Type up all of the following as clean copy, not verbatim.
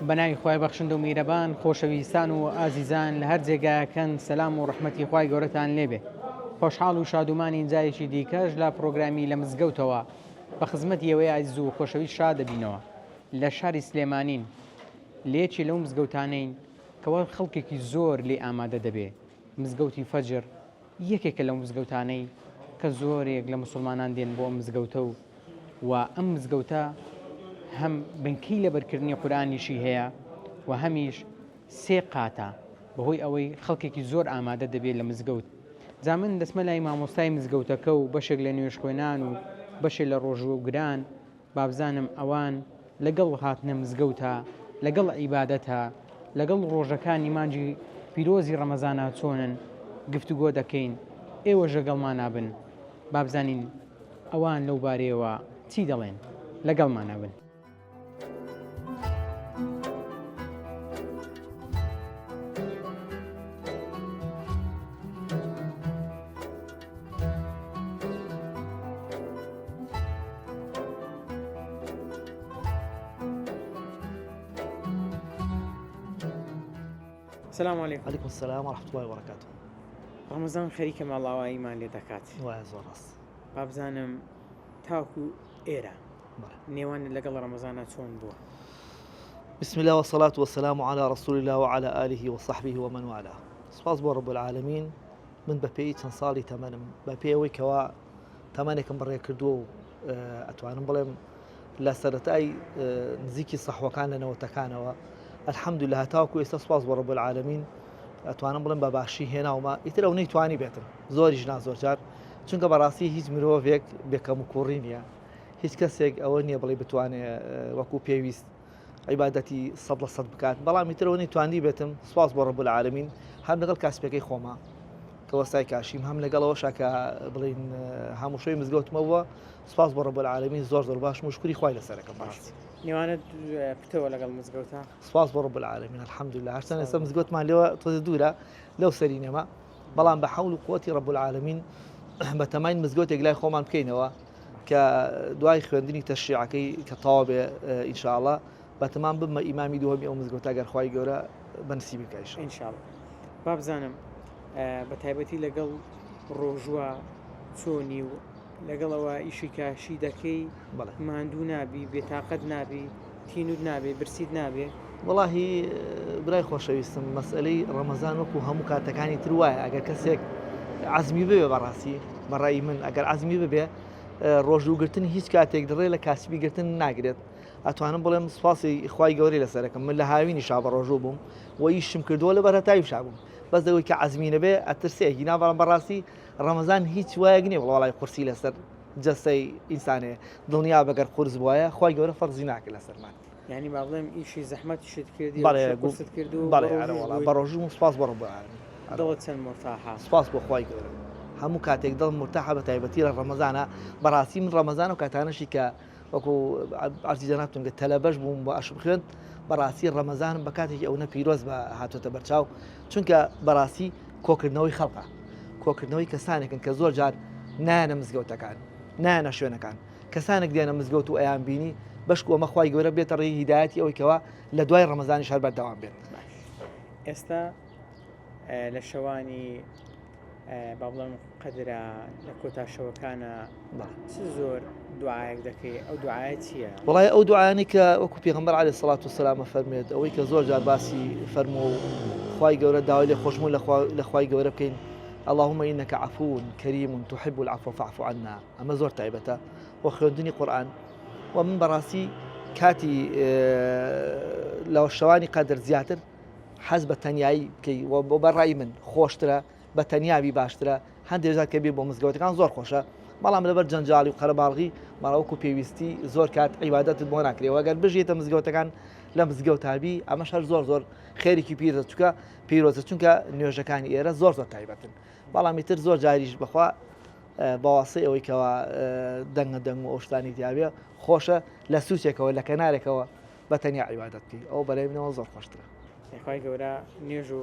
بەناوی خوای بەخشندە و میرەبان خۆشەویستان و ئازیزان لە هەر جێگایەکەن سەلام و ڕەحمەتی خوای گەورەتان لێبێ. خۆشحاڵ و شادومانی جایەکی دیکەش لە پرۆگرامی لە مزگەوتەوە بە خزمەتی ئەوەی ئازیز و خۆشەویست شادەبینەوە لە شاری سلێمانین لێکی لەو مزگەوتانەین کەوە خەڵکێکی زۆر لێ ئامادە دەبێ. مزگەوتی فەجر یەکێکە لەو مزگەوتانەی کە زۆرێک لە مسلمانان دێن بۆ مزگەوتە و ئەم مزگەوتە هەم بنکەی لە بەرکردنی قورئانیشی هەیە و هەمیش سێ قاتە بەهۆی ئەوەی خەڵکێکی زۆر ئامادە دەبێت لە مزگەوت. جا من دەسمە لای مامۆستای مزگەوتەکە و بەشێک لە نوێژ خوێنان و بەشێک لە ڕۆژوەگران بابزانم ئەوان لەگەڵ هاتنە مزگەوتە لەگەڵ عیبادەتە لەگەڵ ڕۆژەکانی مانجی پیرۆزی ڕەمەزانە چۆنن گفتوگۆ دەکەین ئێوە ژەگەڵمان نابن بابزانین ئەوان لەو بارەیەوە چی دەڵێن لەگەڵمان نابن. السلام عليكم. عليكم السلام ورحمة الله وبركاته. ڕەمەزان خەریکە ماڵاواییمان لێ دەکات. وای زۆر ڕاست. بابزانم تاکو ئێرە نێوان لەگەڵ ڕەمەزانە چۆن بووە؟ بسم الله والصلاة والسلام على رسول الله وعلى آله وصحبه ومن والاه. سپاس بۆ رب العالمين من بەپێی چەند ساڵی تەمەنم بەپێی کەوا تەمەنێکم بڕێ کردووە و ئەتوانم بڵێم لە سەرەتای نزیکی سەحوەکان لە نەوەتەکانەوە الحەمدولله هەتاوەکو ئێستا سپاس بۆ رب العالمين ئەتوانم بڵێم بە باشی هێناومە ئیتر ئەو نەیتوانی بێتم زۆریش زۆر جار چونکە بەڕاستی هیچ مرۆڤێک بێکەم و کوڕی نییە هیچ کەسێک ئەوە نییە بڵێ بتوانێت وەکو پێویست عیبادەتی 100% بکات بەڵام ئیتر ئەوە نەیتوانی بێتم سپاس بۆ رب العالمين هەم لەگەڵ کاسپەکەی خۆمە کە وەستای کاشیم هەم لەگەڵەوەشە کە بڵین هەموو شوی مزگەوتمەوە سپاس بۆ رب العالمين زۆر باش مشکوری خوای لەسەرەکەم باشی نێوانت پتەوە لەگەڵ مزگەوتە سپاس بۆ رب العالمين الحەمدولله هەرچەند ئێستا مزگەوتمان لێوە تۆزە دوورە لەو سەرینەمە بەڵام بە حەول و قووەتی رب العالمين بە تەماین مزگەوتێک لای خۆمان بکەینەوە کە دوای خوێندنی تەشریعەکەی کە تەواو بێ ئینشاءالله بەتەمان بمە ئیمامی دووەمی ئەو مزگەوتە ئەگەر خوای گەورە بەنسیبی بکات ئینشاءالله. بابزانم بە تایبەتی لەگەڵ ڕۆژوە چۆنی و لەگەڵەوە ئیشی کاشی دەکەی ماندوو نابی بێتاقەت نابی تینود نابێ برسید نابێ. وەڵاهی برای خۆشەویستم مەسئلەی ڕەمەزان وەکو هەموو کاتەکانی تر وایە ئەگەر کەسێک عەزمی ببێ بەڕاستی بەڕای من ئەگەر عەزمی ببێ ڕۆژوگرتن هیچ کاتێک دڕێ لە کاسبی گرتن ناگرێت. ئەتوانم بڵێم سپاسی خوای گەورەی لەسەرەکەم من لە هاوینی شا بە ڕۆژوو بووم و ئیشم کردووە لە بەرهەتاوی شا بووم بەس دەوەی کە عەزمی نەبێ ئەترسێکی نابڕم بەڕاستی ڕەمەزان هیچ وایەک نییە وڵای قورسی لەسەر جەستەی ئینسانێ دڵنیا بەگەر قورس بووایە خوای گەورە فەرزی ناکرد لەسەرمان یعنی با بڵێم ئیشی زەحمەتیشت کردی کردو بە ڕۆژوم سپاس بۆ رب العالمین دڵت چەند مرتاحە سپاس بۆ خوای گەورە هەموو کاتێک دڵ مرتاحە بە تایبەتی لە ڕەمەزانە بەڕاستی من ڕەمەزان و کاتانەشی کە وەکو عەرزی جەنابتون کە تەلەبەش بووم بۆ ئاشم خوێند بەڕاستی ڕەمەزانم بە کاتێکی ئەو نە پیرۆز بە هاتوۆتە بەرچاو چونکە بەڕاستی کۆکردنەوەی خەڵقە کۆکردنەوەی کەسانێکن کە زۆر جار نایەنە مزگەوتەکان نایەنە شوێنەکان کەسانێک دێنە مزگەوت و ئەیان بینی بەشک ئەمە خوای گەورە بێتە ڕێی هیدایەتی ئەوەی کەوە لە دوای ڕەمەزانیش هەر بەردەوام بێت. ئێستا لە شەوانی با بڵێم قەدرە لە کۆتاشەوەکانە زۆر دوعایەک دەکەی ئەو دوعایە چییە؟ وڵای ئەو دوعایانی کە وەکو پێغەمبەر عەلەیهی سەڵات وسەلام فەرمێت ئەوەی کە زۆر جار باسی فەرمووە و خوای گەورە داوای لێ خۆشمون لە خوای گەورە بکەین اللهم إنك عفو كريم تحب العفو فاعف عنا ئەمە زۆر تایبەتە بۆ خوێندنی قورئان و من بەڕاستی کاتی لەو شەوانی قەدر زیاتر حەز بە تەنیایی بکەی و بۆ بەڕای من خۆشترە بە تەنیاوی باشترە هەندێک جار کە بێ بۆ مزگەوتەکان زۆر خۆشە بەڵام لەبەر جەنجاڵی و قەرەباڵغی ماڵەوەکو پێویستی زۆر کات عیبادەتت بۆ ناکرێەوە ئەگەر بژێتە مزگەوتەکان لە مزگەوتابی ئەمەش هەر زۆر خێرێکی پیرۆزە چونکە نوێژەکانی ئێرە زۆر تایبەتن بەڵامی تر زۆر جاریش بخوا باواسەی ئەوەی کەەوە دەنگ و ئەوشتانی دیابێ خۆشە لە سوچێکەوە لە کەنارێکەوە بە تەنیا عیبادەت بکەی ئەو بەلای منەوە زۆر خۆشترە. خوای گەورە نوێژ و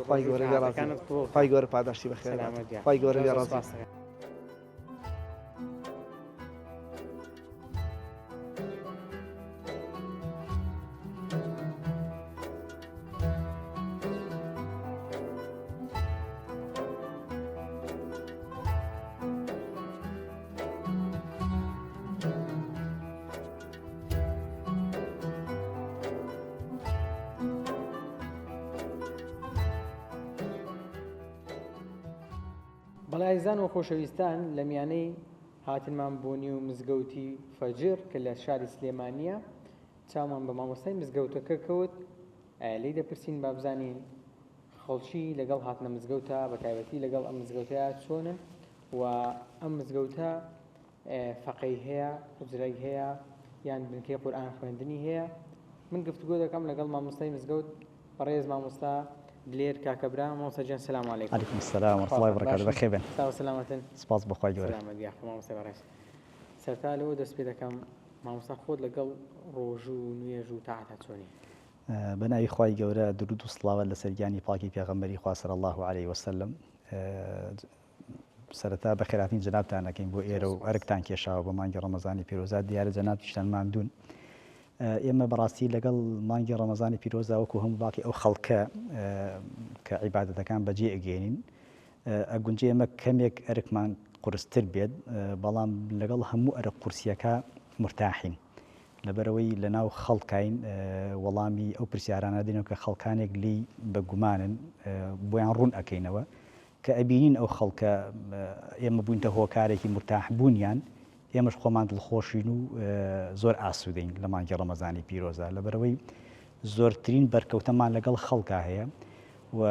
خوای گەورە پاداشتی بەخێر خوای گەورە لێ ڕازی. بەڵێ ئازیزان و خۆشەویستان لە میانەی هاتنمان بۆنی و مزگەوتی فەجر کە لە شاری سلێمانیە چاومان بە مامۆستای مزگەوتەکە کەوت لی دەپرسین با بزانین خەڵکی لەگەڵ هاتنە مزگەوتە بە تایبەتی لەگەڵ ئەم مزگەوتەیە چۆنن و ئەم مزگەوتە فەقەی هەیە حوجرەی هەیە یان بنکەی قورئان خوێندنی هەیە. من گفتگۆ دەکەم لەگەڵ مامۆستای مزگەوت بەڕێز مامۆستا دلێر کاکەبرا. مامۆستا گیان سەلام عەلەیکم. عەلەیکم سەلام وەرحمەتوڵڵاهی وبەرەکاتوهو. بەخێر بن. سلامەتن. سپاس بەخوای گەورە. سلامەت یا مامۆستا بەڕێز. سەرتا لەوە دەست پێ دەکەم مامۆستا خۆت لەگەڵ ڕۆژ و نوێژ و تاعەتە چۆنی؟ بەناوی خوای گەورە درود و سڵاوات لەسەر گیانی پاکی پێغەمبەری خوا صلی الله علیه وسلم. سەرەتا بەخێرهاتنی جەنابتان دەکەین بۆ ئێرە و ئەرکتان کێشاوە بە مانگی ڕەمەزانی پیرۆزە دیارە جەناب تیشتان ماندوون. ئێمە بەڕاستی لەگەڵ مانگی ڕەمەزانی پیرۆزە وەکو هەموو باقی ئەو خەڵکە کە عیبادەتەکان بەجێ ئەگەێنین ئەگونجێ ئێمە کەمێک ئەرکمان قورستر بێت بەڵام لەگەڵ هەموو ئەرک قورسیەکە مرتاحین لەبەرەوەی لەناو خەڵکین وەڵامی ئەو پرسیارانە دێنەوە کە خەڵکانێک لی بەگومانن بۆیان ڕوون ئەەکەینەوە کە ئەبینین ئەو خەڵکە ئێمە بووینتە هۆکارێکی مرتاح بوونیان ئێمەش خۆمان دڵخۆشین و زۆر ئاسوودەین لە مانگی ڕەمەزانی پیرۆزە لەبەرەوەی زۆرترین بەرکەوتەمان لەگەڵ خەڵکا هەیە و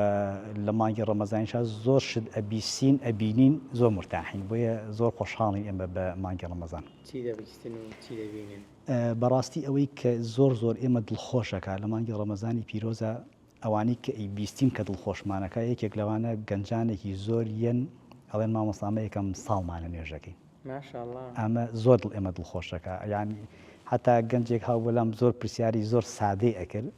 لە مانگی ڕەمەزانیشا زۆر شت ئەبیسین ئەبینین زۆر مرتاحین بۆیە زۆر خۆشحاڵین ئێمە بە مانگی ڕەمەزان. چی دەبیستن و چی دەبینن؟ بەڕاستی ئەوەی کە زۆر ئێمە دڵخۆشەکە لە مانگی ڕەمەزانی پیرۆزە ئەوانەی کە ئەیبیستین کە دڵخۆشمانەکە یەکێک لەوانە گەنجانێکی زۆر یەن ئەڵێن مامۆستامە یەکەم ساڵمانە نوێژەکەی. ماشاءالله. ئەمە زۆر دڵ ئێمە دڵخۆشەکە یانی حتا گەنجێک هاو بەلام زۆر پرسیاری زۆر سادەی ئەکرد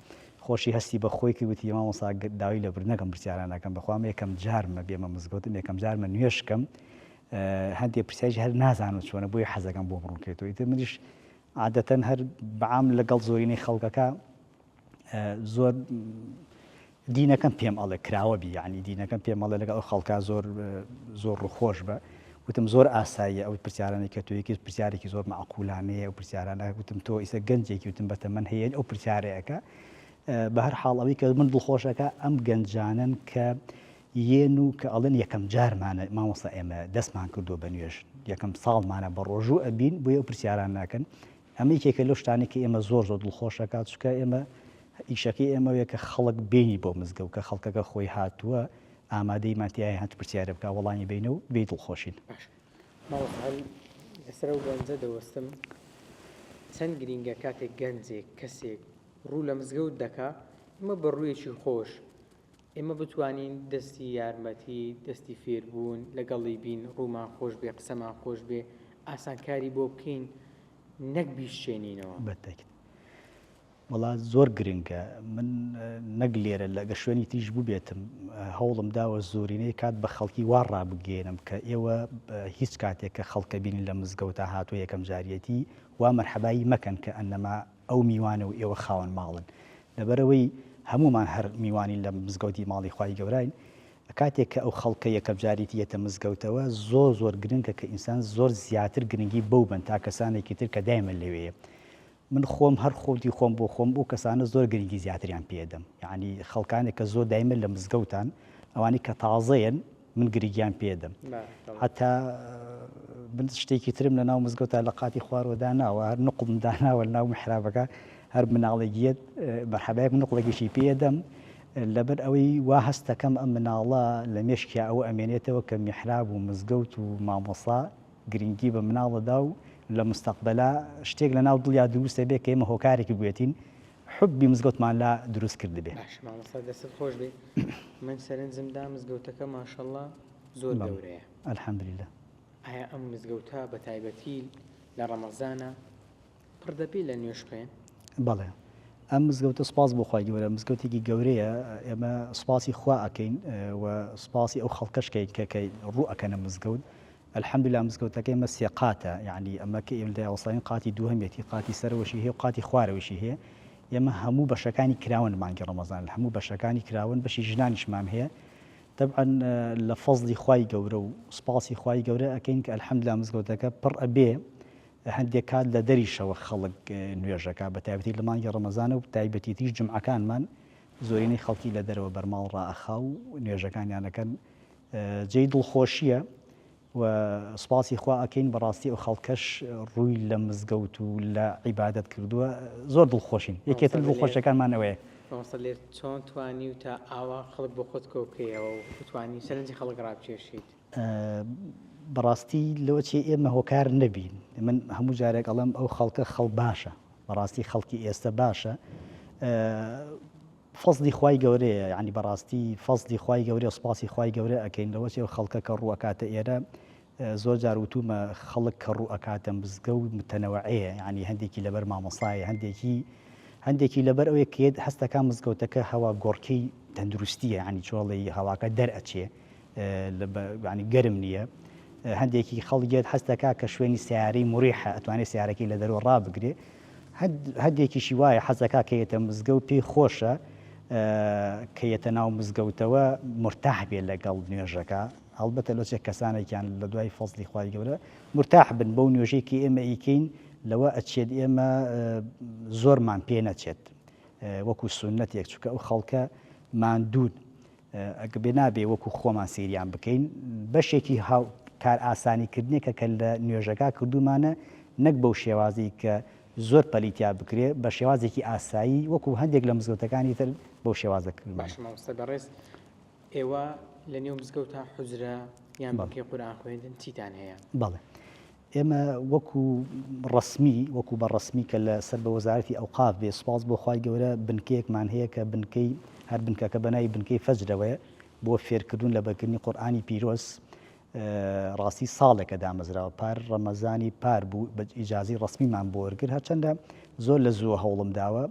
خۆشی هەستی بە خۆی کردوتی مامۆستا داوای لە برنەکەم پرسیارانەکەم بەخوام یەکەم جارمە بێمە مزگەوتم یەکەم جارمە نوێشکەم هەندێک پرسیاریش هەر نازانم چۆنە بۆی حەزەکەم بۆ بڕوون کردەوە ئیتر منیش عادەتەن هەر بەعام لەگەڵ زۆرینەی خەڵکەکە زۆر دینەکەم پێم ئەڵێ کراوە بی یعنی دینەکەم پێم ئەڵێ لەگەڵ خەڵکا زۆر ڕووخۆش بە وتم زۆر ئاساییە ئەو پرسیارانەی کە تویەکی پرسیارێکی زۆر معقولانەیە ئەو پرسیارانە وتم تۆ ئیسە گەنجێکی وتم بەتە من هەیە ئەو پرسیارەیەەکە بە هەر حاڵ ئەوەی کە من دڵخۆشەکە ئەم گەنجانن کە یێن و کە ئەڵێن یەکەم جارمانە مامۆستا ئێمە دەستمان کردو بە نوێژ یەکەم ساڵمانە بە ڕۆژوو ئەبین بۆیە ئەو پرسیاران ناکەن ئەمە یەکێکە لەو شتانێک کە ئێمە زۆر دڵخۆشەکە چکە ئێمە ئیشەکەی ئێمەوەیە کە خەڵک بینی بۆ مزگەوت کە خەڵکەکە خۆی هاتووە ئامادەی ماتیای هات پرسیارە بکە وەڵامی بینە و بێ دڵخۆشین. لەسەر ئەو گەنجە دەوەستم چەند گرینگە کاتێک گەنجێک کەسێک ڕوو لە مزگەوت دەکا ئمە بە ڕوویەکی خۆش ئێمە بتوانین دەستی یارمەتی دەستی فێربوون لەگەڵی بین ڕوومان خۆش بێ قسەمان خۆش بێ ئاسانکاری بۆ بکەین نەک بیشێنینەوە. بەتەکیت وڵا زۆر گرنگە من نەک لێرە لەگە شوێنی تریش بوو بێتم هەوڵم داوە زۆرینەی کات بە خەڵکی وا ڕابگەێنم کە ئێوە هیچ کاتێک کە خەڵکە بینین لە مزگەوتە هاتووە یەکەم جاریەتی وا مەرحەبایی مەکەن کە ئەنەما ئەو میوانە و ئێوە خاوەن ماڵن لەبەرەوەی هەمومان هەر میوانی لە مزگەوتی ماڵی خوای گەوراین کاتێک کە ئەو خەڵکە یەکەم جاریەتی یەتە مزگەوتەوە زۆر گرنگە کە ئینسان زۆر زیاتر گرنگی بەو بن تا کەسانێکی تر کە دایمە لەوەیە من خۆم هەر خۆتی خۆم بۆ خۆم بۆ کەسانە زۆر گرنگی زیاتریان پێدەم یعنی خەڵکانێک کە زۆر دایمە لە مزگەوتان ئەوانی کە تازەیەن من گرنگیان پێدەم حتا من شتێکی ترم لە ناو مزگەوتە لە قاتی خوارەوەدا ناوە هەر نقڵم داناوە لە ناو محرابەکە هەر مناڵێکیت بەرحەبایەک نقڵێکیشی پێدەم لەبەر ئەوەی وا هەستەکەم ئەم مناڵە لە مێشکیا ئەوە ئەمێنێتەوە کە میحراب و مزگەوت و مامۆسا گرنگی بە مناڵەدا و لە مستەقبەلا شتێک لە ناو دڵیا دروستە بێ کە ئێمە هۆکارێکی بێتین حبی مزگەوتمان لا دروست کرد بێ. مامۆستا دەست خۆش بێ من سەرنجمدا مزگەوتەکە ماشەڵڵا زۆر گەورەیە ئەلحەمدولیلا. ئایا ئەم مزگەوتە بە تایبەتی لە ڕەمەزانە پڕ دەبێت لە نوێژ بکەین؟ بەڵێ ئەم مزگەوتە سپاس بۆ خوای گەورە مزگەوتێکی گەورەیە ئێمە سپاسی خوا ئەکەین و سپاسی ئەو خەڵکەشکەین کە ڕوو ئەکەنە مزگەوت الحەمدولیلا مزگەوتەکە ئێمە سێ قاتە یعنی ئەمە کە ئێمە دەیاوەسڵین قاتی دووهەمێتی قاتی سەرەوەشی هەیە و قاتی خوارەوەشی هەیە ئێمە هەموو بەشەکانی کراون مانگی ڕەمەزان هەموو بەشەکانی کراون بەشی ژنانیشمان هەیە طبعا لە فەزلی خوای گەورە و سپاسی خوای گەورە ئەکەین کە الحەمدولیلا مزگەوتەکە پڕ ئەبێ هەندێک کات لە دەریشەوە خەڵک نوێژەکە بە تایبەتی لە مانگی ڕەمەزانە و تایبەتی تریش جمعەکانمان زۆرینەی خەڵکی لە دەرەوە بەرماڵ ڕائەخا و نوێژەکانیانەکەن جێی دڵخۆشیە و سپاسی خوا ئەکەین بەڕاستی ئەو خەڵکەش ڕووی لە مزگەوت و لە عیبادەت کردووە زۆر دڵخۆشین یەکێتر دڵخۆشەکانمان ئەوەیە مامۆستا لێر چۆن توانی و تا ئاوا خەڵک بۆ خۆت کۆکەیەوە و بتوانی سەرنجی خەڵک ڕابکێشیت بەڕاستی لەوە چێ ئێمە هۆکار نەبین من هەموو جارێک ئەڵم ئەو خەڵکە خەڵ باشە بەڕاستی خەڵکی ئێستا باشە فەزلی خوای گەورەیە ینی بەڕاستی فەزلی خوای گەورە و سپاسی خوای گەورە ئەەکەین لەوە چێ خەڵکە کە ڕووەکاتە ئێرە زۆر جار وتومە خەڵک کە ڕووەکاتە مزگە و متەنەوەعەیە ینی هەندێکی لەبەر مامۆسایە هەندێکی لەبەر ئەوەیە کێت هەستەکان مزگەوتەکە هەوا گۆڕکەی تەندروستیە ینی چۆڵی هەواکە دەرئەچێ ینی گەرم نییە هەندێکی خەڵگێت هەستەکە کە شوێنی سیارەی مریحە ئەتوانێت سیارەکەی لە دەرەوە ڕابگرێ هەندێکیشی وایە حەزەکە کەیەتە مزگەوت پێی خۆشە کەیەتە ناو مزگەوتەوە مرتاح بێت لەگەڵ نوێژەکە هەڵبەتە لەچێک کەسانێکیان لە دوای فەزلی خوای گەورە مرتاح بن بەو نوێژەیەکی ئێمە ئیکەین لەوە ئەچێت ئێمە زۆرمان پێ نەچێت وەکو سونەتێک چونکە ئەو خەڵکە ماندوون ئەگە بێ نابێ وەکو خۆمان سیریان بکەین بەشێکی کار ئاسانیکردنێکە کە لە نوێژەکە کردومانە نەک بەو شێوازی کە زۆر پەلیتیا بکرێ بە شێوازێکی ئاسایی وەکو هەندێک لە مزگەوتەکانی تر بەو شێوازە کرد باش مامۆستا بەڕێز ئێوە لە نێو مزگەوتە حوجرە یان بەکەی قورئان خوێندن چیتان هەیە بەڵێ ئێمە وەکو ڕسمی وەکو بە ڕسمی کە لە سەر بە وەزارەتی ئەوقاف بێ سوپاس بۆ خوای گەورە بنکەیەکمان هەیە کە بنکەی هەر بنکەکە بەناوی بنکەی فەجرەوەیە بۆ فێرکردوون لە بەرکردنی قورئانی پیرۆز ڕاستی ساڵێکە دامەزراوە پار ڕەمەزانی پار بوو بە ئیجازی ڕسمیمان بۆ وەرگرت هەرچەندە زۆر لە زووە هەوڵم داوە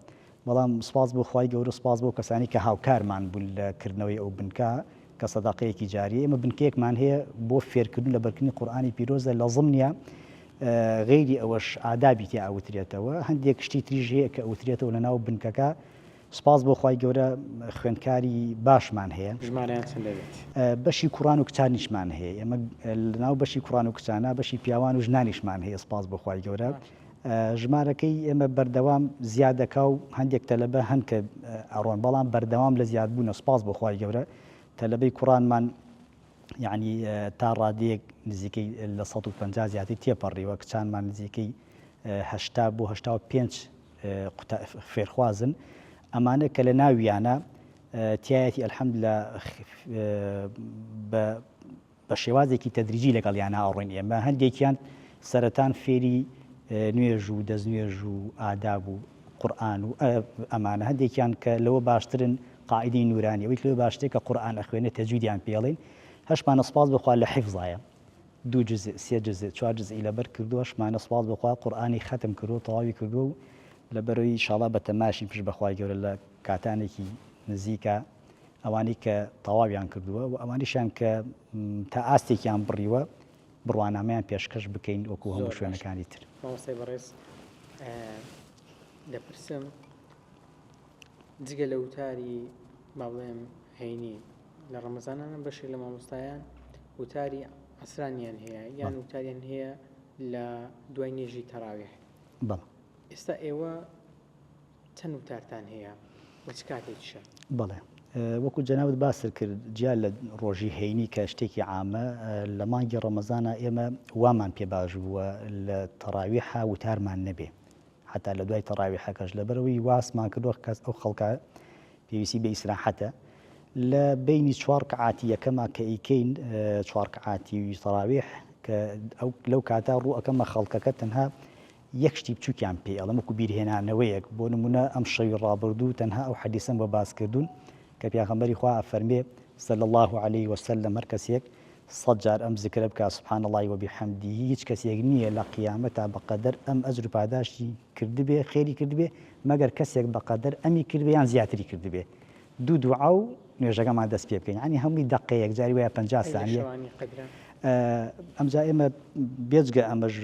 بەڵام سپاس بۆ خوای گەورە سپاس بۆ کەسانی کە هاوکارمان بوون لە کردنەوەی ئەو بنکە کە سەداقەیەکی جاریە ئێمە بنکەیەکمان هەیە بۆ فێرکردن لە بەرکردنی قورئانی پیرۆزە لە ضمنیە غەیری ئەوەش ئادابی تێ ئاوترێتەوە هەندێک شتی تریژ هەیە کە ئەوترێتەوە لە ناو بنکەکە سپاس بۆ خوای گەورە خوێندکاری باشمان هەیە ژمارەیان چەند دەبێت بەشی کوڕان و کچانیشمان هەیە ئێمە لەناو بەشی کوڕان و کچانە بەشی پیاوان و ژنانیشمان هەیە سپاس بۆ خوای گەورە ژمارەکەی ئێمە بەردەوام زیادەکە و هەندێک تەلەبە هەن کە ئەڕۆن بەڵام بەردەوام لە زیادبوونە سپاس بۆ خوای گەورە تەلەبەی کوڕانمان یعنی تا ڕادەیەک نزیکەی لە 150 زیاتر تێپەڕیوە کچانمان نزیکەی 80 بۆ 85 فێرخوازن ئەمانە کە لە ناویانە تایەتی ئەلحەمدوللا بە شێوازێکی تەدریجی لەگەڵیانە ئاڕۆین ئێمە هەندێکیان سەرەتان فێری نوێژ و دەستنوێژ و ئاداب و قورئان و ئەمانە هەندێکیان کە لەوە باشترن قائیدەی نورانی ئەوەی لەوە باشترێک کە قورئان ئەخوێنێت تەجویدیان پێڵێن هەشمانە سپاس بخوا لە حیفزایە 2 جزء 3 جزء 4 جزئی لەبەر کردووە شمانە سپاس بخوا قورئانی ختم کردو تەواوی کردو و لەبەرەوەی ئینشاڵڵا بە تەماشی پشت بەخوای گەورە لە کاتانێکی نزیکە ئەوانەی کە تەواویان کردووە و ئەوانیشان کە تا ئاستێکیان بڕیوە بڕوانامەیان پێشکەش بکەین وەکو هەموو شوێنەکانی تر مامۆستای بەڕێز دەپرسم جگە لە وتاری با بڵێم هەینی لە ڕەمەزانانە بەشێک لە مامۆستایان وتاری عەسرانیان هەیە یان وتاریان هەیە لە دوای نوێژی تەراویح بەڵێ ئێستا ئێوە چەند وتارتان هەیە و چ کاتێکیشە بەڵێ وەکو جەنابەت باسر کرد جیا لە ڕۆژی هەینی کە شتێکی عامە لە مانگی ڕەمەزانە ئێمە وامان پێ باش بووە لە تەراویحە وتارمان نەبێ حتا لە دوای تەراویحەکەش لەبەرەوەی واسمان کردووە کەس ئەو خەڵکە پێویستی بە ئیسراحەتە لە بینی 4 ڕەکعاتی یەکەما کە ئیکەین 4 ڕەکعاتی تەراویح کە ئەو لەو کاتە ڕوو ئەەکەمە خەڵکەکە تەنها یەک شتی بچووکیان پێ ئەڵەم وەکو بیرهێنانەوەیەک بۆ نمونە ئەم شەوی ڕابردوو تەنها ئەو حەدیسەم بە باسکردوون کە پیاغەمبەری خوا ئەفەرمێ صلی الله عليه وسلم هەر کەسێک 100 جار ئەم ذکرە بکات سبحان الله وبحمده هیچ کەسێک نییە لە قیامەتا بەقەدەر ئەم ئەجر و پاداشتی کردبێ خێری کردبێ مەگەر کەسێک بەقەدەر ئەمی کردبێ یان زیاتری کردبێ دوو دوعا و نوێژەکەمان دەست پێ بکەین ینی هەمووی دەقەیەک جاری وایە 50 ثانیە ئەمجا ئێمە بێجگە ئەمەش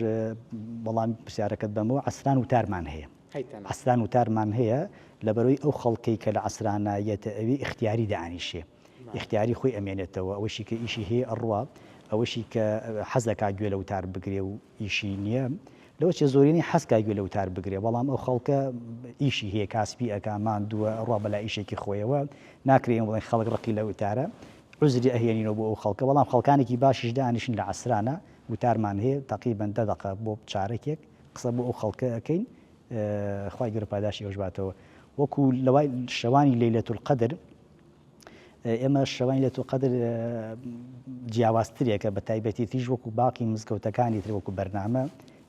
بەڵام پرسیارەکەت بەمەوە عەسران وتارمان هەیە عەسران وتارمان هەیە لەبەرەوەی ئەو خەڵکەی کە لە عەسرانایەتە ئەوی اختیاری دەئانیشێ اختیاری خۆی ئەمێنێتەوە ئەوەشی کە ئیشی هەیە ئەڕوا ئەوەشی کە حەزەکا گوێ لە وتار بگرێ و ئیشی نییە لەوە چێ زۆرینی حەزکا گوێ لە وتار بگرێ بەڵام ئەو خەڵکە ئیشی هەیە کاسبی ئەکامان دووە ڕوا بەلا ئیشێکی خۆیەوە ناکرێن بڵێن خەڵک ڕقی لە وتارە عزری ئەهێنینەوە بۆ ئەو خەڵکە بەڵام خەڵکانێکی باشیش دانیشن لە عەسرانە وتارمان هەیە تەقریبەن 10 دقە بۆ چارەکێک قسە بۆ ئەو خەڵکە ئەەکەین خوای گەورە پاداشی ئەوش باتەوە وەکو لەوای شەوانی لەیلەتول قەدر ئێمە شەوانی لەیلەتول قەدر جیاوازترێکە بە تایبەتیش وەکو باقی مزگەوتەکانی تر وەکو بەرنامە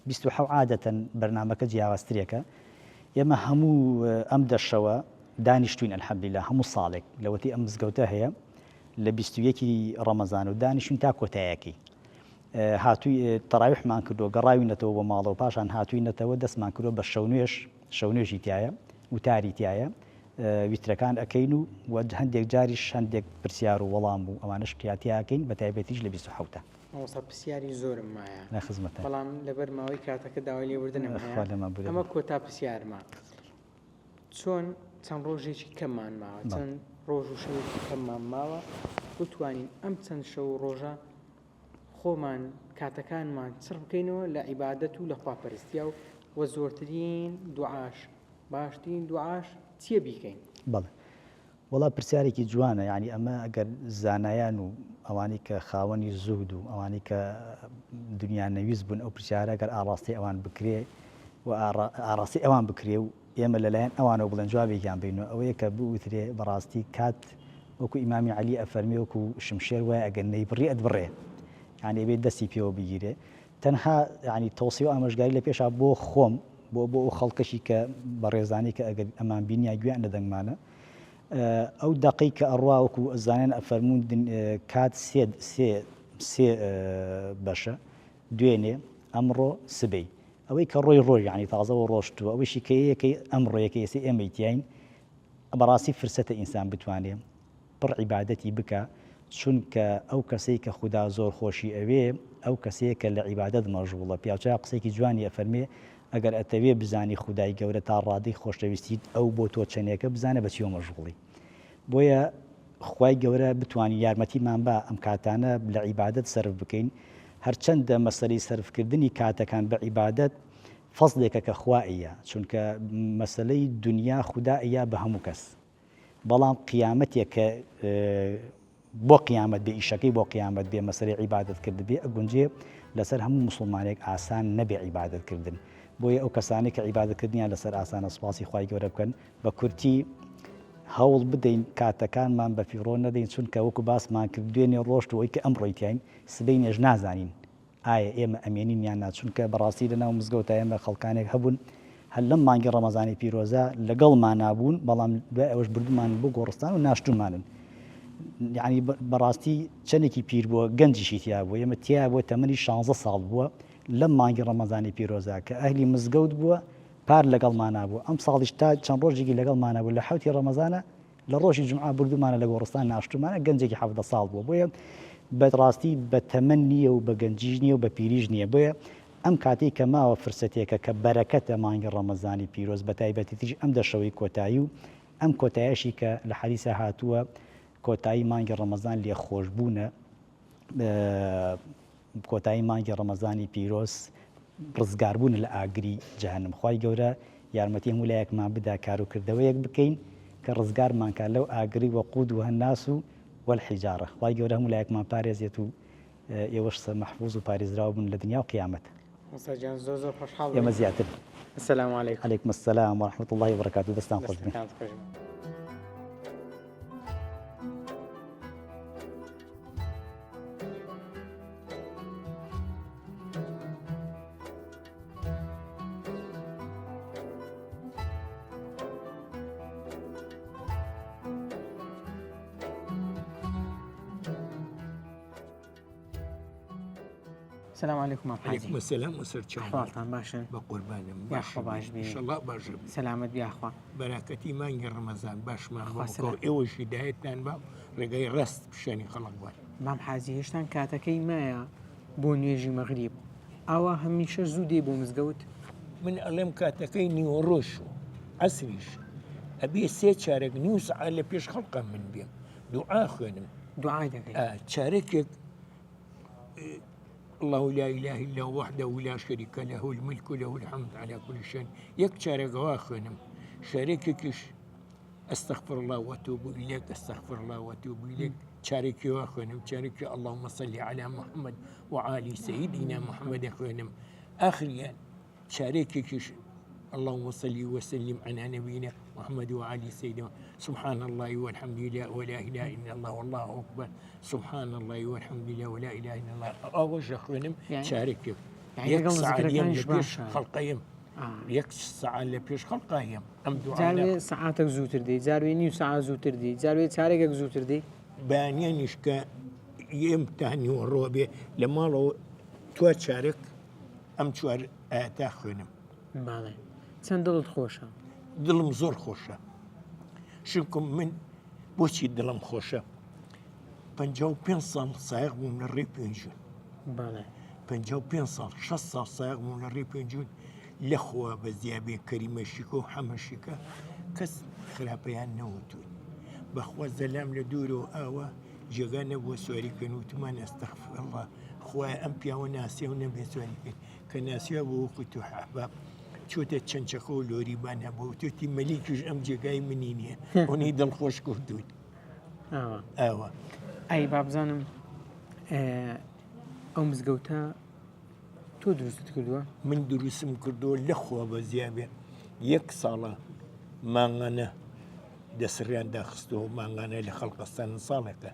27 عادەتەن بەرنامەکە جیاوازترێکە ئێمە هەموو ئەم دەشەوە دانیشتوین ئەلحەمدولیلا هەموو ساڵێک لەوەتی ئەم مزگەوتە هەیە لە 21 ڕەمەزان و دانیشتوین تا کۆتایەکی هاتووی تەراویحمان کردو گەڕاوینەتەوە بۆ ماڵەوە پاشان هاتووینەتەوە دەستمان کردو بە شەونێژی تایە وتاری تایە ویترەکان ئەەکەین و هەندێک جاریش هەندێک پرسیار و وەڵام بوو ئەوانە شتیاتیاکەین بە تایبەتیش لە 27 ئەوسا پرسیاری زۆرم مایە لە خزمەتە بەڵام لەبەر ماوەی کاتەکە داوای لێبوردنم ئەمە کۆتا پرسیارمە چۆن چەند ڕۆژێکی کەممان ماوە چەند ڕۆژ و شەوێکی کەممان ماوە بتوانین ئەم چەند شەو ڕۆژە خۆمان کاتەکانمان چڕ بکەینەوە لە عیبادەت و لە خواپەرستیا و زۆرترین دوعاش باشترین دوعاش چییە بیکەین؟ بەڵێ وڵا پرسیارێکی جوانە یعنی ئەمە ئەگەر زانایان و ئەوانی کە خاوەنی زوود و ئەوانی کە دنیا نەویست بوون ئەو پرسیارە ئەگەر ئاڕاستی ئەوان بکرێ و ئاڕاستی ئەوان بکرێ و ئێمە لەلایەن ئەوانەوە بڵێن جوابێکیان بینەوە ئەوەیە کە بوترێ بەڕاستی کات وەکو ئیمامی عەلی ئەفەرمێ وەکو شمشێر وایە ئەگەر نەیبڕی ئەدبڕێ یعنی بێت دەستی پێوە بگیرێ تەنها ینی تەوسیە و ئامۆژگاری لە پێشا بۆ خۆم بۆ ئەو خەڵکەشی کە بە ڕێزانی کە ئەگەر ئەمان بینیا گویان لە دەنگمانە ئەو دەقەی کە ئەڕوا وەکو زانیان ئەفەرمون کات سێ بەشە دوێنێ ئەمڕۆ سبەی ئەوەی کە ڕۆژ ینی تازەوە ڕۆشتووە ئەوەیشی کە یەکەی ئەمڕۆیەکە ئێستا ئێمەیتیاین بەڕاستی فرسەتە ئینسان بتوانێ پڕ عیبادەتی بکە چونکە ئەو کەسەی کە خوددا زۆر خۆشی ئەوێ ئەو کەسەیە کە لە عیبادەت مەژغوڵە پیاوچە قسێکی جوانی ئەفەرمێ ئەگەر ئەتەوێ بزانی خودای گەورە تا ڕادەی خۆشەویستیت ئەو بۆ تۆ چەنێکە بزانە بە چیۆ مەژغوڵی بۆیە خوای گەورە بتوانین یارمەتیمان بە ئەم کاتانە لە عیبادەت سەرف بکەین هەرچەندە مەسەلەی سەرفکردنی کاتەکان بە عیبادەت فەزلێکە کە خوایە چونکە مەسەلەی دنیا خودایە بە هەموو کەس بەڵام قیامەتێک کە بۆ قیامەت بێ ئیشەکەی بۆ قیامەت بێ مەسەلەی عیبادەتکرد بێ ئەگونجێ لەسەر هەموو موسڵمانێک ئاسان نەبێ عیبادەتکردن بۆیە ئەو کەسانێک کە عیبادەتکردنیان لەسەر ئاسانە سوپاسی خوای گەورە بکەن بە کورتی هەوڵ بدەین کاتەکانمان بە فیڕۆ نەدەین چونکە وەکو باسمان کرد دوێنێ ڕۆژتەوەی کە ئەمڕۆیتیاین سبەی نێژ نازانین ئایا ئێمە ئەمێنین یان نا چونکە بەڕاستی لەناو مزگەوتە ئێمە خەڵکانێک هەبوون هەر لەم مانگی ڕەمەزانی پیرۆزە لەگەڵمان نابوون بەڵام دوای ئەوەش بردومان بۆ گۆڕستان و ناشتومانن یعنی بەڕاستی چەندێکی پیر بووە گەنجیشی تیا بووە ئێمە تیا بووە تەمەنی 16 ساڵ بووە لەم مانگی ڕەمەزانی پیرۆزە کە ئەهلی مزگەوت بووە پار لەگەڵمان نابووە ئەم ساڵیش تا چەند ڕۆژێکی لەگەڵمان نابوو لە حوتی ڕەمەزانە لە ڕۆژی جمعە بردومانە لە گۆڕستان ناشتومانە گەنجێکی 17 ساڵ بووە بۆیە بەڕاستی بە تەمەن نییە و بە گەنجیش نییە و بە پیریش نییە بۆیە ئەم کاتی کە ماوە فرسەتێکە کە بەرەکەتە مانگی ڕەمەزانی پیرۆز بە تایبەتیش ئەم دەشەوەی کۆتایی و ئەم کۆتایشی کە لە حەدیثە هاتووە کۆتایی مانگی ڕەمەزان لێ خۆشبوونە کۆتایی مانگی ڕەمەزانی پیرۆز ڕزگاربوون لە ئاگری جەهەنم خوای گەورە یارمەتی هەموو لایەکمان بدا کاروکردەوەیەک بکەین کە ڕزگارمانکە لەو ئاگری وەقود و هەناس و والحیجارە خوای گەورە هەموو لایەکمان پارێزێت و ئێوەش مەحفوظ و پارێزراوە بوون لە دنیا و قیامەت زۆر خۆشحاڵ ئێمە زیاتر السلام علیکم علیکم السلام ورحمة الله وبركاته دەستان خۆش بێ السلام عليكم مام حاجي. عليكم السلام وسرت أحوالتان باشن بقربانم يا أخو باش بي إن شاء الله باش بي سلامت بيا أخوا بركتي مانجي رمضان باش ما أخوا بقول سلام. إيوش هدايتنا بقى رجعي رست بشاني خلق بقى مام حاجی هێشتان کاتەکەی مایە بۆ نوێژی مەغریب ئەوە هەمیشە زوو دێ بۆ مزگەوت من ألم كاتكي نيوروش عسريش أبي سيت شارك نيوس على بيش خلقا من بيم دعاء خنم دوعای دەکەیت شاركك الله لا إله إلا هو وحده لا شريك له الملك له الحمد على كل شيء يك شارك واخنم شارككش استغفر الله واتوب إليك استغفر الله واتوب إليك چارێکی وا خوێنم چارێکی اللهم صل على محمد وعلى سيدنا محمد خوێنم آخریان چارێکێکیش اللهم صل وسلم على نبينا محمد وعلى سيدنا سبحان الله والحمد لله ولا اله الا الله والله اكبر سبحان الله والحمد لله ولا اله الا الله اول خوێنم چارێکی يعني لەپێش خەڵقەیەم یەک سەعات لە پێش خەڵقایم ئەم جارێ سەعاتێک زووتر دی جاروێ نیو سەعات زووتر دی جاروێ چارێکێک زووتر دی بەیانیانیش کە ئێمتانیوە ڕۆ بێ لە ماڵەوە تۆ چارێک ئەم چوار ئاەتا خوێنم باڵێ چەند دڵت خۆشە دڵم زۆر خۆشە شکم من بۆچی دڵم خۆشە 55 ساڵ سایق بووم لە ڕێ پێنجون باڵێ 55 ساڵ 6 ساڵ سایق بووم لە ڕێ پێنجون لەخوا بە زیابێ کەریمەشیکە و حەمەشیکە کەس خراپەیان نەوتوون بەخوا زەلام لە دوورەوە ئاوە جێگا نەبووە سواریکەن وتمان ئەستەغفر الله خوای ئەم پیاوە ناسیە و نەبێ سواریکەن کە ناسیە بۆ وەکو تو حەباب چۆتە چەنچەکە و لۆریبان هەبوو توتی مەلیکیش ئەم جێگای منی نییە ئەوەی دڵخۆش کردوون ئاوە ئەی بابزانم ئەو مزگەوتە تۆ دروستت کردووە من دروستم کردەوە لەخوا بە زیابێ یەک ساڵە مانگانە دەسڕیان داخستەوە مانگانە لە خەڵقستان ساڵێکە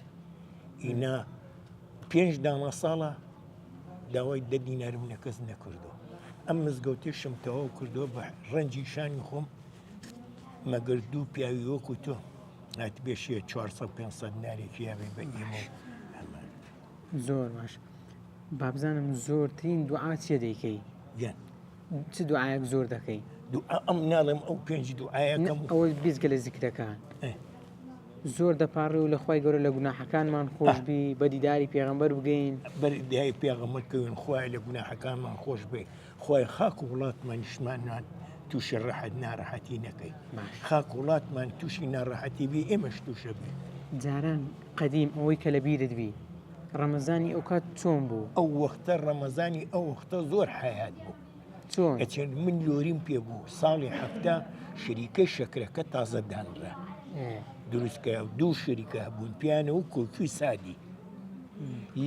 ئینا 5 دانە ساڵە داوای 10 دینارم لە کەس نەکردەوە ئەم مزگەوتی شمتەوە کردەوە بە ڕەنجی شانی خۆم مەگەر دوو پیاوی وەکو تۆ هاتی بێشیە 400-500 نارێکی یاێ بە ئێمە زۆر باش بابزانم زۆرترین دوعا چیە دەیکەی گیان چ دوعایەک زۆر دەکەی ئەم ناڵێم ئەو 5 دوعایەکەم ئەوە بیزگە لە زیکرەکان زۆر دەپاڕێ و لە خۆی گەورە لە گوناحەکانمان خۆشبی بە دیداری پێغەمبەر بگەین بەریدای پێغەمبەرکەوێن خوای لە گوناحەکانمان خۆش بێ خۆی خاک و وڵاتمانیشمانان تووشی ڕەحەت ناڕەحەتی نەکەی خاک وڵاتمان تووشی ناڕەحەتی بێ ئێمەش تووشە بێ جاران قەدیم ئەوەی کە لە بیرت بی ڕەمەزانی ئەو کات چۆن بوو ئەو وەختە ڕەمەزانی ئەو وەختە زۆر حیات بوو چۆن ئەچێن من لۆریم پێ بوو ساڵی هەفتە شەریکەی شەکرەکە تازە دانرا دروستکە دوو شەریکە بوون پیانە و کۆکوی سادی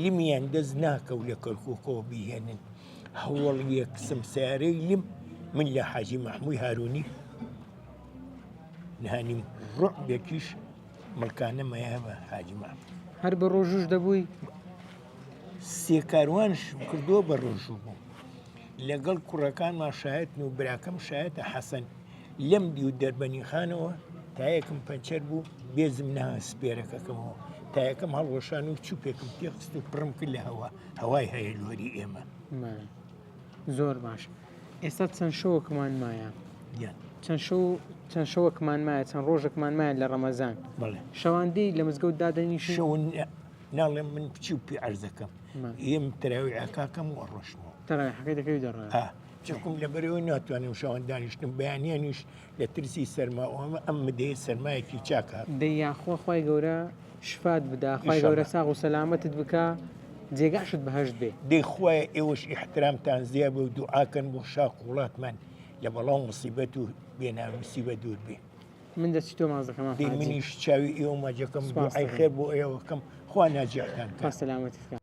لیمیان دەست ناکە و لە کەرکووکەوە بیهێنن هەوڵ یەک سمسارەی لیم من لە حاجی مەحمووی هارونی نهانیم ڕۆبێکیش مڵکانە مەیە بە حاجی مەحموود هەر بە ڕۆژوش دەبووی سێ کاروانش کردووە بە ڕۆژوو بوو لەگەڵ کوڕەکانمان شایەتن و براکەم شایەتە حەسەن لەم دی و دەربەنی خانەوە تایەکم پەنچەر بوو بێزم نا سپێرەکەکەمەوە تایەکەم هەڵۆشان و چوپێکم تێخست و پڕم کرد لە هەوای هەیە لۆری ئێمە زۆر باش ئێستا چەند شەوەکمان مایە دیان چەند شەوەکمان مایە چەند ڕۆژێکمان مایە لە ڕەمەزان شەواندەی لە مزگەوت دادەنیش شەون ناڵێم من بچی و پێ عەرزەکەم ئێم تەراوی عکاکەم و ڕۆژمەوە تەراویحەکەی دەکەوی دەڕۆ چکم لەبەرەوەی ناتوانم شەوان دانیشتم بەیانیانیش لە ترسی سەرماوەمە ئەم مدەیە سەرمایەکی چاکە دەی یاخۆ خی گەورە شفات بدا خی گەورە ساغ و سەلامەتت بکە جێگاشت بەهشت بێ دەی خوایە ئێوەش ئیحترامتان زییا بێ و دوعاکەن بۆ شاق وڵاتمان لە بەڵاو مصیبەت و بێناویسیبە دوور بێ من دەچی تۆ مازەکەمان دەی منیش چاوی ئێوە ماجەکەم دوعای خێر بۆ ئێوەکەم خوا ناجیحتان کە سەلامەتت بکە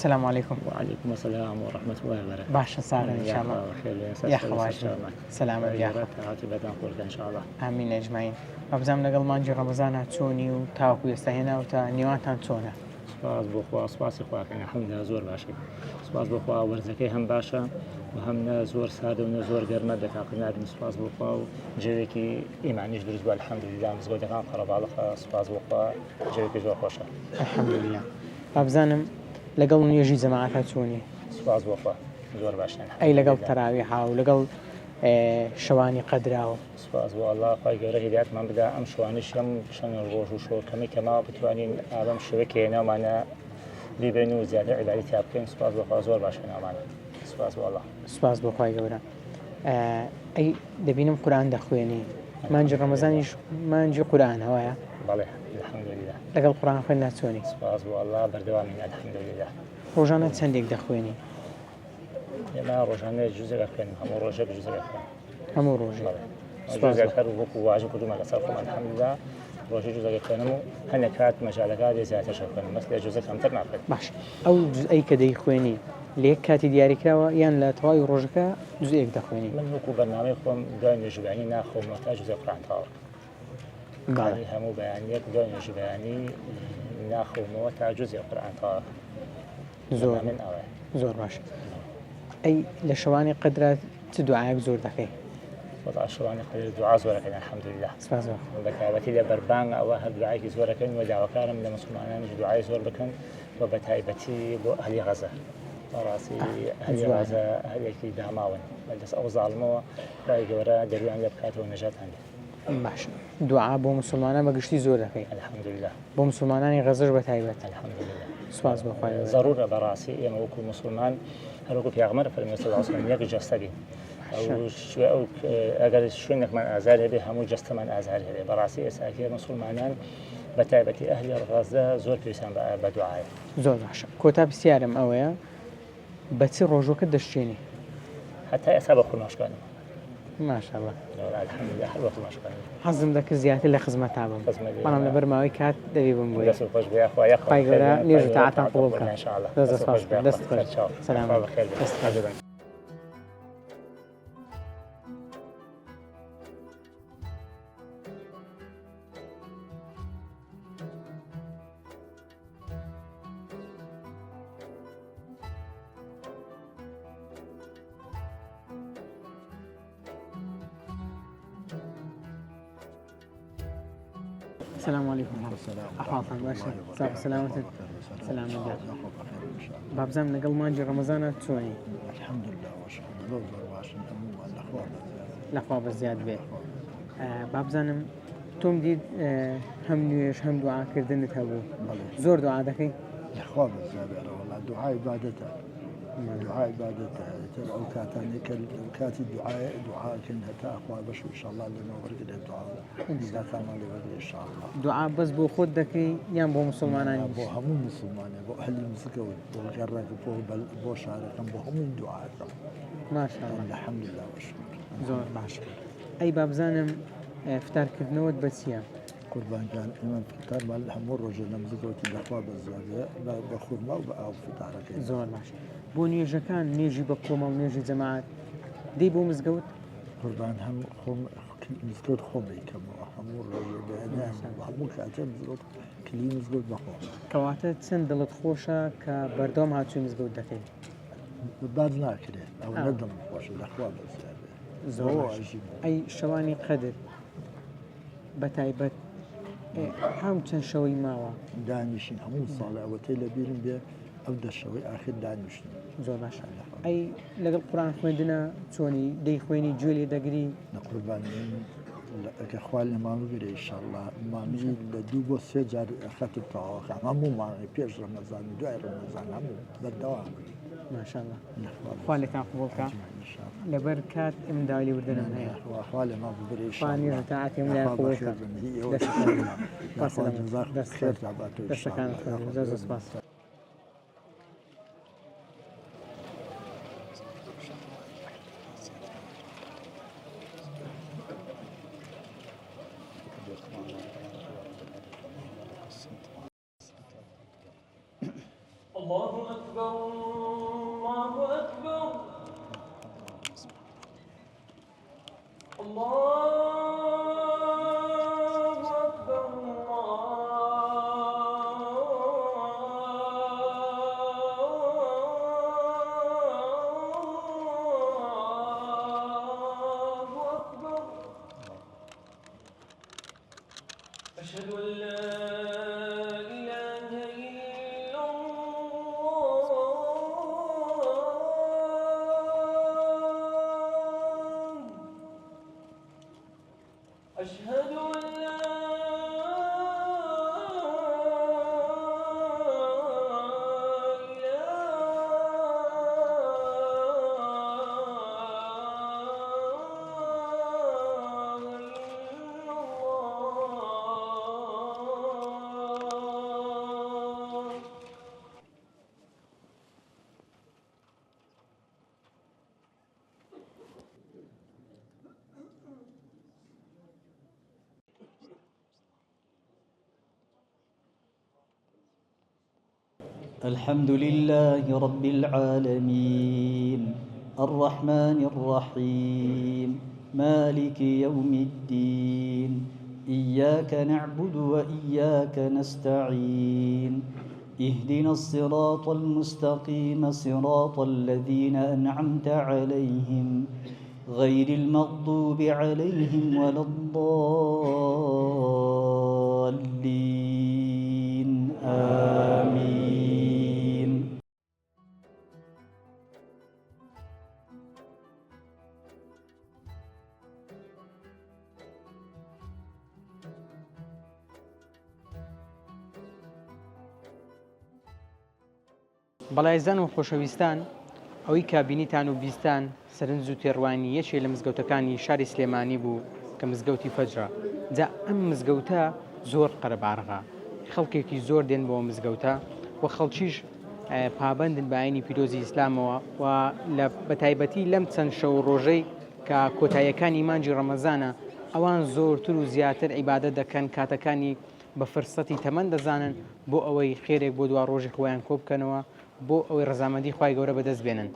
السلام عليكم. وعليكم السلام ورحمة الله وبركاته. باشا سالم إن شاء الله. يا خواج. سلام عليكم. عاقبتنا قولك إن شاء الله. آمين أجمعين. أبزام لقل مانجي رمضان هاتوني وتاكو يستهينا وتا نيوان هاتونا. سپاس بۆ خوا سپاسی خواکەن الحەمدولillah زۆر باشە سپاس بۆ خوا وەرزەکەی هەم باشە و هەم زۆر سادە و زۆر گەرمە دەکاقنادن سپاس بۆ خوا و جەوێکی ئیمانیش دروست بووە الحەمدولillah مزگەوتەکان قەرەباڵغە سپاس بۆ خوا جەوێکی زۆر خۆشە الحەمدولillah. بابزانم لەگەڵ نوێژی جەماعەت هاتوونی سپاس بۆ خوا زۆر باشن ئەی لەگەڵ تەراویحا و لەگەڵ شەوانی قەدراوە سپاس بۆ ئەڵڵا خوای گەورە هیدایەتمان بدا ئەم شەوانیش هەم شەنە ڕۆژ و شەوکەمی کەماوە بتوانین ئابەم شەوەکە هێناومانە بیبێن و زیاتر عیبادەتی تیا بکەین سوپاس بۆخوا زۆر باشە ناوانە سوپاس بۆ ئەڵڵا سوپاس بۆ خی گەورە ئەی دەبینم قورآن دەخوێنی مانجی ڕەمەزانیش مانجی قورآن هەوایە بەڵێ الحەمدولله لەگەڵ قورآن خوێن ناچۆنی سوپاس بۆ ئەڵڵا بەردەوامین الحەمدولله ڕۆژانە چەندێک دەخوێنی ئێمە ڕۆژانە جوزێک خوێنم هەموو ڕۆژێک جوزێک خوێن هەموو ڕۆژێ جوزێک هەر وەکو واژە کردومە لەسەر خۆم الحەمدولله ڕۆژی جوزەکە خوێنم و هەنێ کات مەجالەکات زیاتر خوێنم مەست لە جوزە کەمتر ناخوێن باش ئەو جزئی کە دەیخوێنی لە یەک کاتی دیاریکراوە یان لە تەواوی ڕۆژەکە جزئێک دەخوێنی من وەکو بەرنامەی خۆم دوای نوێژبیانی ناخۆمەوە تا جوزە قورآن تاوە قاڵی هەموو بەیانیەک دوای نوێژبیانی ناخۆمەوە تا جوزی قورآن تاوە زۆر من ئەوە زۆر باش ئەی لە شەوانی قەدرات چ دوعایەک زۆر دەکەی وەڵا شەوانی قەدر دوعا زۆرەکەین الحەمدولله سپاس بەتایبەتی لە بەربانگ ئەوە هەر دوعایەکی زۆرەکەین و داواکارم لە مسلمانانیش دوعای زۆر بکەن و بەتایبەتی بۆ ئەهلی غەزە بەڕاستی ئەهلی غەزە هەرێکی داماون بەدەست ئەو زاڵمەوە خدای گەورە دەرویان لێ بکاتەوە نەجاتیان دێت باش دوعا بۆ مسلمانان بەگشتی زۆر دەکەی الحەمدولله بۆ مسلمانانی غەزەش بەتایبەت الحەمدولله سپاس بۆ خی گەورە ضرورە بەڕاستی ئێمە وەکو مسلمان هەروەکو پیاغمبەر فەرمووی صلی الله علیه و سلم یەک جەستە بین ئەو ئەگەر شوێنێکمان ئازار هەبێ هەموو جەستەمان ئازار هەبێ بەڕاستی ئێساکە مسلمانان بەتایبەتی ئەهلی غەزە زۆر پێویستیان بە دوعایە زۆر باشە کۆتا پرسیارم ئەوەیە بە چ ڕۆژوەکە دەشتێنی هەتا ئێستا بە خورماشکانم ماشاءالله الحەمدولله هەر وەخت ماشکانم حەزم دەکرد زیاتر لە خزمەتا بم بەڵام لەبەر ماوەی کات دەبێ بم بۆی دەست خۆش بێ خوا یەخ خی گەورە نێژ و تاعاتان قبوڵ بکات ان شاء الله دەست خۆش دەست خۆش سلام بخير دەست خۆش السلام عليكم ورحمة الله أحوالكم باشا صاحب سلامتك سلام الله بابزام لەگەڵ مانجی ڕەمەزانە چۆنی الحمدلله وشكرا لله زۆر باشن هەموو لەخوا لەخوا بەزیاد بێ بابزانم تۆم دیت هەم نوێژ هەم دوعاکردنت هەبوو زۆر دوعا دەکەی لەخوا بەزیادە وڵا دوعای عیبادەتە دوعای عیبادەتە تر ئەو کاتانی کە کاتی دوعاکەن هەتا خوا بەش ان شاء الله لەنەوە وەرگێ دوعا زاکامان لێ وەرگێ ان شاء الله دوعا بەس بۆ خۆت دەکەی یان بۆ مسلمانانی بۆ هەموو مسلمانێ بۆ ئەهلی مزگەوت بۆ گەڕێک بۆ شارەکەم بۆ هەموو دوعاکەم ماشاءالله الحمدلله وشكرا زۆر باش ئەی بابزانم فتارکردنەوەت بە چییە قوربانجان ئێمە فتارمان هەموو ڕۆژێ لە مزگەوتی لەخوا بەزیادە بە خورما و بە ئاو فتارەکەی زۆر باش بۆ نوێژەکان نوێژی بە کۆمەڵ نوێژی جەماعەت دەی بۆ مزگەوت قوربان هەم خۆم مزگەوت خۆم دەیکەمەوە هەموو ڕۆژێ بەیانیان هەموو کاتێ مزگەوت کلی مزگەوت بەخۆم کەواتە چەند دڵت خۆشە کە بەردەوام هاتووی مزگەوت دەکەیت باز ناکرێت ئەو نەدەم خۆشە لەخوا بەزیادە زۆر ئەی شەوانی قەدر بەتایبەت هەم چەند شەوەی ماوە دانیشین هەموو ساڵە ئەوەتەی لە بیرم بێ ئەو دەشەوەی ئاخر دانیشتن زۆر باشە ئەی لەگەڵ قورآن خوێندنە چۆنی دەی خوێنی گوێ لێ دەگری لە قوربان ئەگە خوا لە مامی بێ ئینشاءالله مامی لە 2 بۆ 3 جار خەتم تەواوەکەم هەموو مامی پێش ڕەمەزان و دوای ڕەمەزان هەموو بەردەوام ماشاءالله خوا لێتان قبوڵ بکات لەبەر کات ئەمداوای لێوردنم هەیە خوا لە ما ببرێ خوا نێژ تاعاتیم لای قبوڵ بکات دەستەکانت زۆر زۆر سپاس الله أكبر الله أكبر الله أكبر الله أكبر أشهد أن لا إله إلا الله أشهد أن لا الحمد لله رب العالمين الرحمن الرحيم مالك يوم الدين إياك نعبد وإياك نستعين اهدنا الصراط المستقيم صراط الذين أنعمت عليهم غير المغضوب عليهم ولا الضالين آمين. بەڵایزان و خۆشەویستان، ئەوەی کابینیتان و بیستان سەرنج و تێڕوانی یەکێ لە مزگەوتەکانی شاری سلێمانی بوو کە مزگەوتی فەجرە. جا ئەم مزگەوتە زۆر قەرەبارغا، خەڵکێکی زۆر دێن بۆ مزگەوتە و خەڵکیش پابندن بە ئاینی پیرۆزی ئیسلامەوە و لە بەتایبەتی لەم چەند شەو ڕۆژەی کە کۆتاییەکانی مانجی ڕەمەزانە ئەوان زۆرتر و زیاتر عیبادەت دەکەن، کاتەکانی بە فرسەتی تەمەند دەزانن بۆ ئەوەی خێرێک بۆ دوا ڕۆژی خۆیان کۆ بکەنەوە، بۆ ئەوەی ڕەزامەندی خوای گەورە بەدەست بێنن.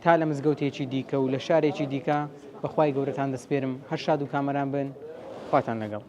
تا لە مزگەوتێکی دیکە و لە شارێکی دیکە بەخوای گەورەتان دەسپێرم، هەر شاد و کامەران بن، خواتان لەگەڵ.